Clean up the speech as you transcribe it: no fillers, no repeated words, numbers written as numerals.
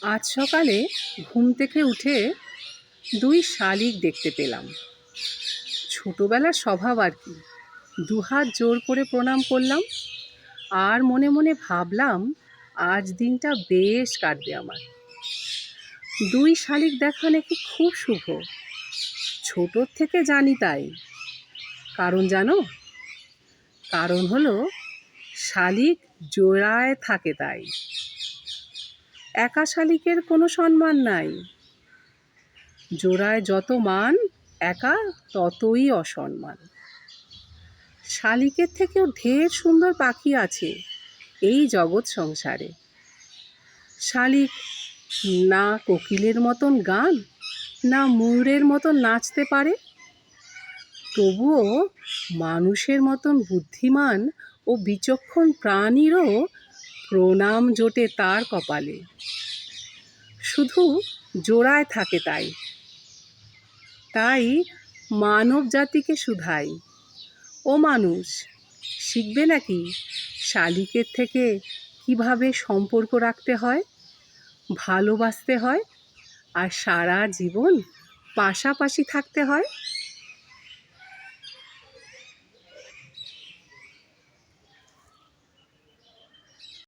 আজ সকালে ঘুম থেকে উঠে দুই শালিক দেখতে পেলাম। ছোটবেলার স্বভাব আর কি। দুহাত জোর করে প্রণাম করলাম আর মনে মনে ভাবলাম আজ দিনটা বেশ কাটবে আমার। দুই শালিক দেখা নাকি খুব শুভ। ছোটোর থেকে জানি তাই। কারণ জানো, কারণ হলো শালিক জোড়ায় থাকে তাই। একা শালিকের কোনো সম্মান নাই। জোড়ায় যত মান, একা ততই অসম্মান। শালিকের থেকেও ঢের সুন্দর পাখি আছে এই জগৎ সংসারে। শালিক না কোকিলের মতন গান, না ময়ূরের মতন নাচতে পারে, তবুও মানুষের মতন বুদ্ধিমান ও বিচক্ষণ প্রাণীরও প্রণাম জোটে তার কপালে। শুধু জোড়ায় থাকে তাই। তাই মানব জাতিকে শুধাই, ও মানুষ, শিখবে নাকি শালিকের থেকে কিভাবে সম্পর্ক রাখতে হয়, ভালোবাসতে হয় আর সারা জীবন পাশাপাশি থাকতে হয়।